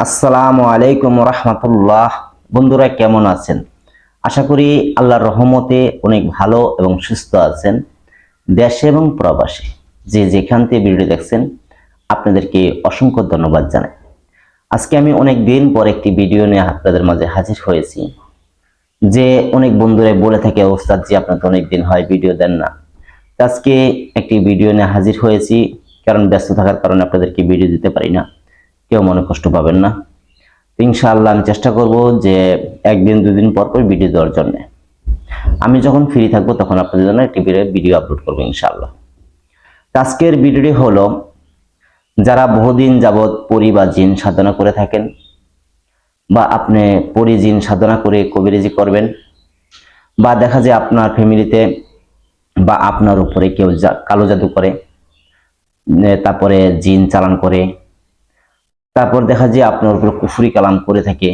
আসসালামু আলাইকুম রহমতুল্লাহ। বন্ধুরা কেমন আছেন? আশা করি আল্লাহর রহমতে অনেক ভালো এবং সুস্থ আছেন। দেশে এবং প্রবাসে যে যেখান থেকে ভিডিও দেখছেন আপনাদেরকে অসংখ্য ধন্যবাদ জানাই। আজকে আমি অনেক দিন পর একটি ভিডিও নিয়ে আপনাদের মাঝে হাজির হয়েছি। যে অনেক বন্ধুরা বলে থাকে, ওস্তাদ জি আপনি তো অনেক দিন হয় ভিডিও দেন না। আজকে একটি ভিডিও নিয়ে হাজির হয়েছি, কারণ ব্যস্ত থাকার কারণে আপনাদেরকে ভিডিও দিতে পারি না। কেউ মনে কষ্ট পাবেন না। ইনশাআল্লাহ আমি চেষ্টা করব যে একদিন দুদিন পর পর ভিডিও দেওয়ার জন্য। আমি যখন ফ্রি থাকবো তখন আপনাদের জন্য একটি ভিডিও আপলোড করবো ইনশাআল্লাহ। আজকের ভিডিওটি হলো, যারা বহুদিন যাবৎ পরি বা জিন সাধনা করে থাকেন, বা আপনি পরি জিন সাধনা করে কবিরাজি করবেন, বা দেখা যায় আপনার ফ্যামিলিতে বা আপনার উপরে কেউ কালো জাদু করে, তারপরে জিন চালান করে, তারপর দেখা যায় আপনার উপরে কুফরি কালাম করে থাকে,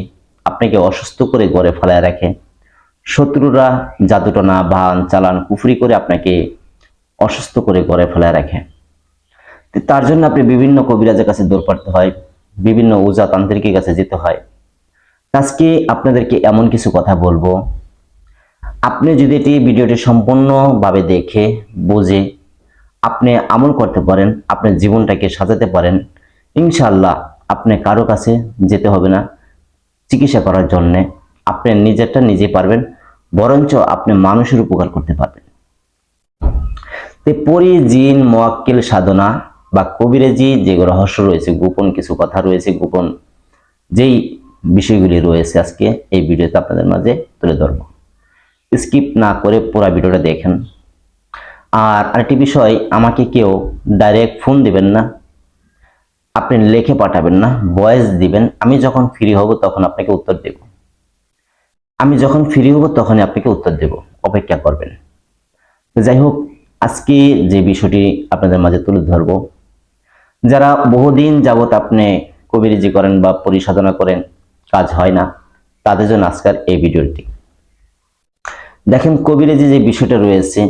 আপনাকে অসুস্থ করে ঘরে ফেলায় রাখে, শত্রুরা জাদুটনা বান চালান কুফরি করে আপনাকে অসুস্থ করে ঘরে ফেলায় রাখে। তার জন্য আপনি বিভিন্ন কবিরাজের কাছে দৌড় পাড়তে হয়, বিভিন্ন ওজা তান্ত্রিকের কাছে যেতে হয়। আজকে আপনাদেরকে এমন কিছু কথা বলবো, আপনি যদি এটি ভিডিওটি সম্পূর্ণভাবে দেখে বুঝে আপনি আমল করতে পারেন, আপনার জীবনটাকে সাজাতে পারেন, ইনশাআল্লাহ আপনি কারো কাছে যেতে হবে না চিকিৎসা করার জন্য। আপনি নিজেরটা নিজে পারবেন, বরঞ্চ আপনি মানুষের উপকার করতে পারবেন। পরি জিন মোয়াক্কিল সাধনা বা কবিরাজি যে রহস্য রয়েছে, গোপন কিছু কথা রয়েছে, গোপন যেই বিষয়গুলি রয়েছে আজকে এই ভিডিওতে আপনাদের মাঝে তুলে ধরব। স্কিপ না করে পুরো ভিডিওটা দেখেন। আর আরেকটি বিষয়, আমাকে কেউ ডাইরেক্ট ফোন দিবেন না, আপনি লিখে পাঠাবেন না, ভয়েস দিবেন। আমি যখন ফ্রি হব তখন আপনাকে উত্তর দেব। আমি যখন ফ্রি হব তখনই আপনাকে উত্তর দেব, অপেক্ষা করবেন। যাই হোক, আজকে যে বিষয়টি আপনাদের মাঝে তুলে ধরব, যারা বহুদিন যাবত আপনি কবিরাজি করেন বা পরিসাধনা করেন, কাজ হয় না, তাদের জন্য আজকের এই ভিডিওটি। দেখেন, কবিরাজি যে বিষয়টা রয়েছে,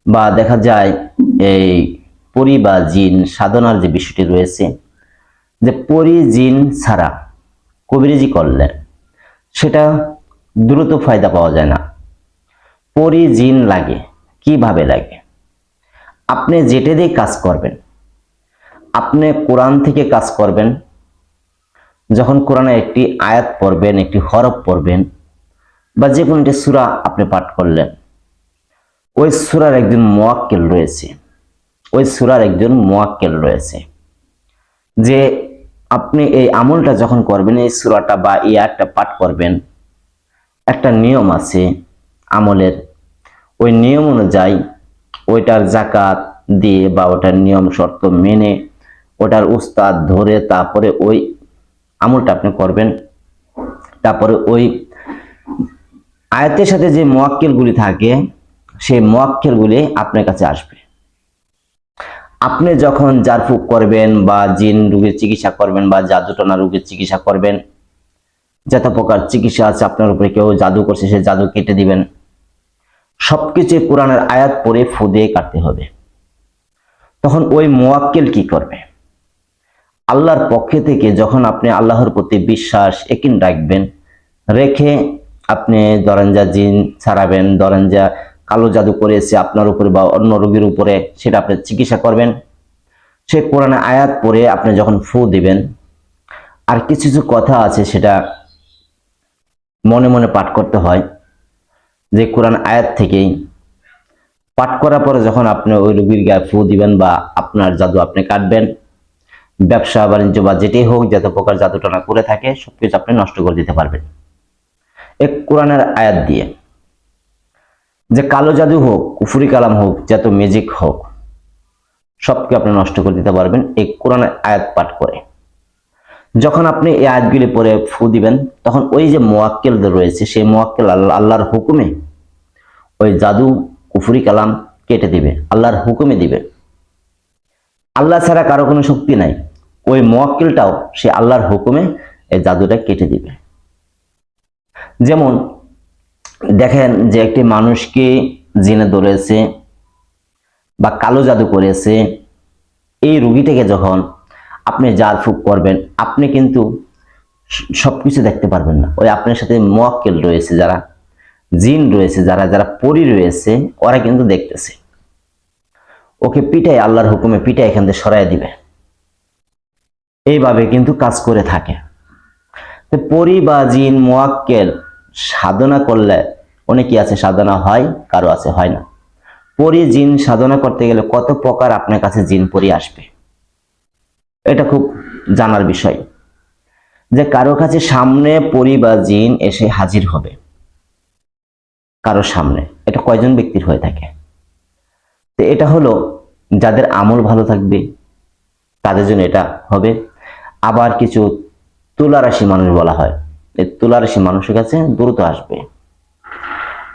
বা দেখা যায় এই পরি বা জিন সাধনার যে বিষয়টি রয়েছে, যে পরি জিন ছাড়া কবিরাজি করলে সেটা দ্রুত ফায়দা পাওয়া যায় না। পরি জিন লাগে। কিভাবে লাগে? আপনি যেটা দিয়ে কাজ করবেন, আপনি কোরআন থেকে কাজ করবেন। যখন কোরআনে একটি আয়াত পড়বেন, একটি হরফ পড়বেন, বা যে কোনো একটি সূরা আপনি পাঠ করলেন, ওই সূরার একজন মুয়াক্কিল রয়েছে, ওই সূরার একজন মুয়াক্কিল রয়েছে, যে আপনি এই আমলটা যখন করবেন, এই সূরাটা বা এই আয়াতটা পাঠ করবেন, একটা নিয়ম আছে আমলের। ওই নিয়ম অনুযায়ী ওইটার জাকাত দিয়ে বা ওটার নিয়ম শর্ত মেনে ওটার উস্তাদ ধরে তারপরে ওই আমলটা আপনি করবেন। তারপরে ওই আয়াতের সাথে যে মুয়াক্কিলগুলি থাকে, সেই মুয়াক্কিলগুলি আপনার কাছে আসবে। আপনি যখন জারফুক করবেন বা জিন রোগের চিকিৎসা করবেন বা জাদুটনা রোগের চিকিৎসা করবেন, যত প্রকার চিকিৎসা আছে, আপনার উপরে কেউ জাদু করছে, সে জাদু কেটে দিবেন। সবকিছু কোরআনের আয়াত পড়ে ফু দিয়ে কাটতে হবে। তখন ওই মুয়াক্কিল কি করবে? আল্লাহর পক্ষে থেকে যখন আপনি আল্লাহর প্রতি বিশ্বাস একিন রাখবেন, রেখে আপনি ধরেন যা জিন ছাড়াবেন, ধরেন যা কালো জাদু করেছে আপনার উপরে বা অন্য রোগীর উপরে, সেটা আপনি চিকিৎসা করবেন। সে কোরআনে আয়াত পড়ে আপনি যখন ফু দিবেন, আর কিছু কিছু কথা আছে সেটা মনে মনে পাঠ করতে হয়, যে কোরআন আয়াত থেকেই পাঠ করার পরে যখন আপনি ওই রোগীর গায়ে ফু দিবেন বা আপনার জাদু আপনি কাটবেন, ব্যবসা বাণিজ্য বা যেটাই হোক, যত প্রকার জাদুটনা করে থাকে সবকিছু আপনি নষ্ট করে দিতে পারবেন এক কোরআনের আয়াত দিয়ে। যে কালো জাদু হোক, কুফরি কালাম হোক, যত ম্যাজিক হোক, সবকে আপনি নষ্ট করে দিতে পারবেন এই কোরআনের আয়াত পাঠ করে। যখন আপনি এই আয়াতগুলি পরে ফু দিবেন, তখন ওই যে মুয়াক্কিল রয়েছে, সেই মুয়াক্কিল আল্লাহর হুকুমে ওই জাদু কুফরি কালাম কেটে দিবে, আল্লাহর হুকুমে দিবে। আল্লাহ ছাড়া কারো কোনো শক্তি নাই। ওই মুয়াক্কিলটাও সে আল্লাহর হুকুমে এই জাদুটা কেটে দিবে। যেমন দেখেন, যে একটি মানুষকে জিনে ধরেছে বা কালো জাদু করেছে, এই রোগীটাকে যখন আপনি জার ফুক করবেন, আপনি কিন্তু সবকিছু দেখতে পারবেন না। ওই আপনার সাথে মুয়াক্কেল রয়েছে, যারা জিন রয়েছে, যারা যারা পরী রয়েছে, ওরা কিন্তু দেখতেছে। ওকে পিটাই, আল্লাহর হুকুমে পিটাই এখান থেকে সরাই দিবে। এইভাবে কিন্তু কাজ করে থাকে। তো পরী বা জিন মুয়াক্কেল সাধনা করলে অনেকে আছে সাধনা হয়, কারো আছে হয় না। পরী জিন সাধনা করতে গেলে কত প্রকার আপনার কাছে জিন পরী আসবে, এটা খুব জানার বিষয়। যে কারো কাছে সামনে পরী বা জিন এসে হাজির হবে কারো সামনে, এটা কয়জন ব্যক্তির হয়ে থাকে? তো এটা হলো যাদের আমল ভালো থাকবে তাদের জন্য এটা হবে। আবার কিছু তুলা রাশি মানুষ বলা হয়, এই তুলা রাশি মানুষের কাছে দ্রুত আসবে।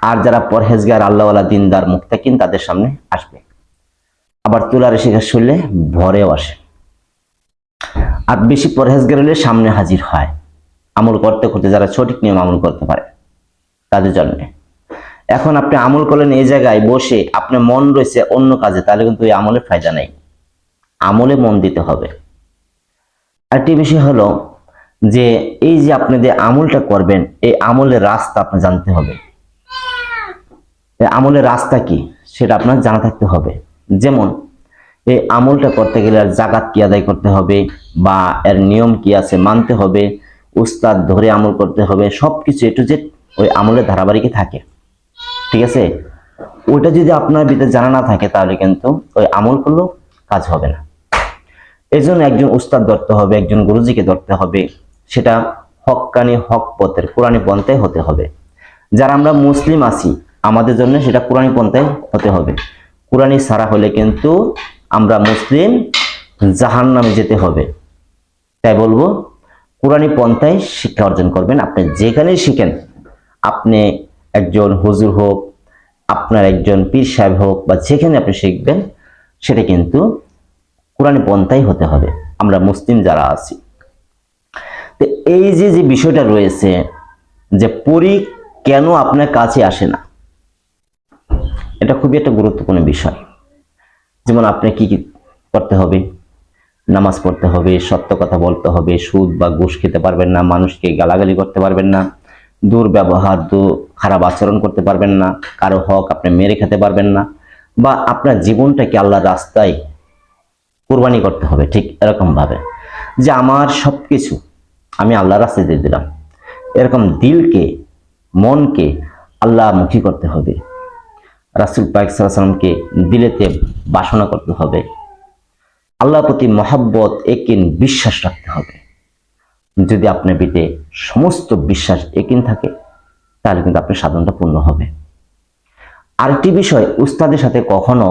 আর যারা পরহেজগার, আল্লাহওয়ালা, দিনদার, মুত্তাকিন, তাদের সামনে আসবে। আবার তুলা রাশি শুনলে ভরেও আসে। আর বেশি পরহেজগার হলে সামনে হাজির হয়, আমল করতে করতে যারা সঠিক নিয়ম আমল করতে পারে তাদের জন্য। এখন আপনি আমল করলেন এই জায়গায় বসে, আপনার মন রয়েছে অন্য কাজে, তাহলে কিন্তু এই আমলের ফায়দা নেই। আমলে মন দিতে হবে। আরেকটি বিষয় হলো যে এই যে আপনি যে আমলটা করবেন, এই আমলের রাস্তা আপনি জানতে হবে। আমলের রাস্তা কি সেটা আপনার জানা থাকতে হবে। যেমন এই আমলটা করতে গেলে জাকাত কি আদায় করতে হবে, বা এর নিয়ম কি আছে মানতে হবে, উস্তাদ ধরে আমল করতে হবে, সবকিছু একটু যে ওই আমলের ধারাবাহিকে থাকে, ঠিক আছে? ওইটা যদি আপনার ভিতরে জানা না থাকে তাহলে কিন্তু ওই আমল করলেও কাজ হবে না। এই জন্য একজন উস্তাদ ধরতে হবে, একজন গুরুজিকে ধরতে হবে, সেটা হক্কানি হক পথের কোরআনী পন্থায় হতে হবে। যারা আমরা মুসলিম আছি আমাদের জন্য সেটা কোরআনী পন্থায় হতে হবে। কোরআনী ছাড়া হলে কিন্তু আমরা মুসলিম, জাহান্নামে যেতে হবে। তাই বলবো কোরআনী পন্থায় শিক্ষা অর্জন করবেন। আপনি যেখানেই শিখেন, আপনি একজন হুজুর হোক, আপনার একজন পীর সাহেব হোক, বা যেখানে আপনি শিখবেন সেটা কিন্তু কোরআনী পন্থায় হতে হবে, আমরা মুসলিম যারা আছি। তো এই যে যে বিষয়টা রয়েছে যে পরী কেন আপনার কাছে আসে না, এটা খুবই একটা গুরুত্বপূর্ণ বিষয়। যেমন আপনি কি কি করতে হবে? নামাজ পড়তে হবে, সত্য কথা বলতে হবে, সুদ বা ঘুষ খেতে পারবেন না, মানুষকে গালাগালি করতে পারবেন না, দুর্ব্যবহার, খারাপ আচরণ করতে পারবেন না, কারো হক আপনি মেরে খেতে পারবেন না, বা আপনার জীবনটাকে আল্লাহর রাস্তায় কুরবানি করতে হবে। ঠিক এরকম ভাবে যে আমার সবকিছু আমি আল্লাহর রাস্তায় দিয়ে দিলাম, এরকম দিলকে, মনকে আল্লাহমুখী করতে হবে। রাসূল পাক সাল্লাল্লাহু আলাইহি ওয়াসাল্লামকে দিলেতে বাসনা করতে হবে, আল্লাহর প্রতি মহব্বত, একিন, বিশ্বাস রাখতে হবে। যদি আপনার ভিতরে সমস্ত বিশ্বাস, একিন থাকে তাহলে কিন্তু আপনার সাধনটা পূর্ণ হবে। আরেকটি বিষয়, উস্তাদের সাথে কখনো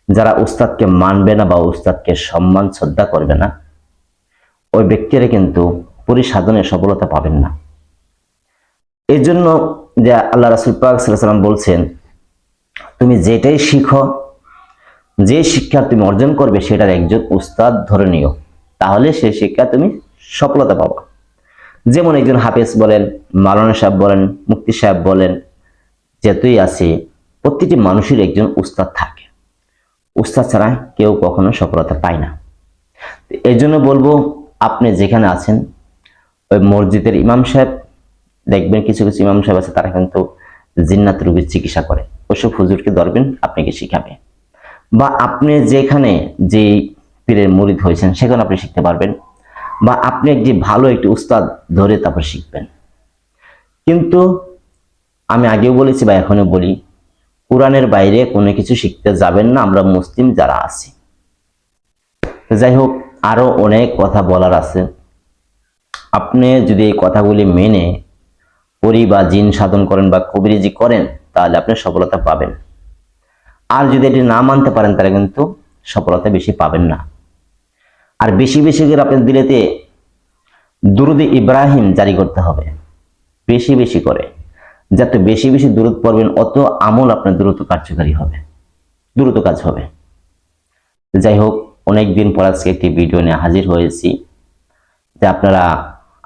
যারা উস্তাদকে মানবে না বা উস্তাদকে সম্মান শ্রদ্ধা করবে না, ওই ব্যক্তিরা কিন্তু পরিসাধনে সফলতা পাবেন না। এই জন্য যে আল্লাহ রাসূল পাক সাল্লাল্লাহু আলাইহি ওয়াসাল্লাম বলছেন, তুমি যেটাই শিখো, যে শিক্ষা তুমি অর্জন করবে সেটার একজন উস্তাদ ধরে নিও, তাহলে সেই শিক্ষা তুমি সফলতা পাবা। যেমন একজন হাফেজ বলেন, মাওলানা সাহেব বলেন, মুফতি সাহেব বলেন, যেতই আছে, প্রতিটি মানুষের একজন উস্তাদ থাকে। উস্তাদ ছাড়া কেউ কখনো সফলতা পায় না। এই জন্য বলবো, আপনি যেখানে আছেন, ওই মসজিদের ইমাম সাহেব, দেখবেন কিছু কিছু ইমাম সাহেব আছে তারা কিন্তু জিন্নাত রোগীর চিকিৎসা করে, ওসব হুজুরকে ধরবেন, আপনাকে শিখাবে। বা আপনি যেখানে যে পীরের মুরিদ হয়েছেন সেখানে আপনি শিখতে পারবেন, বা আপনি একটি ভালো একটি উস্তাদ ধরে তারপর শিখবেন। কিন্তু আমি আগেও বলেছি বা এখনো বলি, কোরআনের বাইরে কোনো কিছু শিখতে যাবেন না, আমরা মুসলিম যারা আছি। যাই হোক, আরো অনেক কথা বলার আছে। আপনি যদি এই কথাগুলি মেনে পরী বা জিন সাধন করেন বা কবিরাজি করেন তাহলে আপনি সফলতা পাবেন। আর যদি এটি না মানতে পারেন তাহলে কিন্তু সফলতা বেশি পাবেন না। আর বেশি বেশি করে আপনার দিলেতে দুরুদে ইব্রাহিম জারি করতে হবে, বেশি বেশি করে। যত বেশি বেশি দুরুদ পড়বেন অত আমল আপনার দ্রুত কার্যকারী হবে, দ্রুত কাজ হবে। যাই হোক, অনেকদিন পর আজকে একটি ভিডিও নিয়ে হাজির হয়েছি যে আপনারা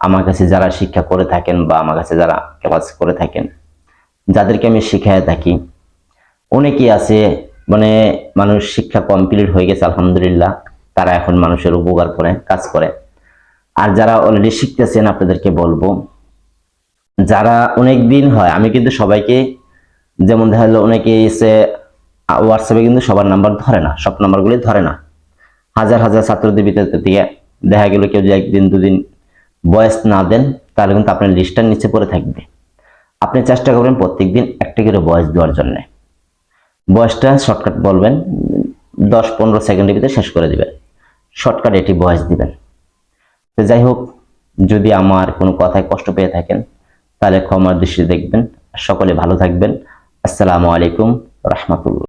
আমার কাছে যারা শিক্ষা করে থাকেন বা আমার কাছে যারা ক্লাস করে থাকেন, যাদেরকে আমি শিখায় থাকি, অনেকেই আছে মানে মানুষ শিক্ষা কমপ্লিট হয়ে গেছে আলহামদুলিল্লাহ, তারা এখন মানুষের উপকার করে, কাজ করে। আর যারা অলরেডি শিখতেছেন আপনাদেরকে বলবো, যারা অনেক দিন হয়, আমি কিন্তু সবাইকে, যেমন দেখা গেলো অনেকে এসে হোয়াটসঅ্যাপে কিন্তু সবার নাম্বার ধরে না, সব নাম্বারগুলি ধরে না। হাজার হাজার ছাত্রদের ভিতর থেকে দেখা গেল কেউ যদি একদিন দুদিন ভয়েস না দেন, তাহলে কিন্তু আপনার লিস্টটার নিচে পড়ে থাকবে। আপনি চেষ্টা করবেন প্রত্যেকদিন একটা করে ভয়েস দেওয়ার জন্য। ভয়েসটা শর্টকাট বলবেন, 10-15 সেকেন্ডের ভিতরে শেষ করে দিবেন, শর্টকাট এটি ভয়েস দিবেন। তো যাই হোক, যদি আমার কোনো কথায় কষ্ট পেয়ে থাকেন তাহলে ক্ষমার দৃষ্টিতে দেখবেন। সকলে ভালো থাকবেন। আসসালামু আলাইকুম রাহমাতুল্লাহ।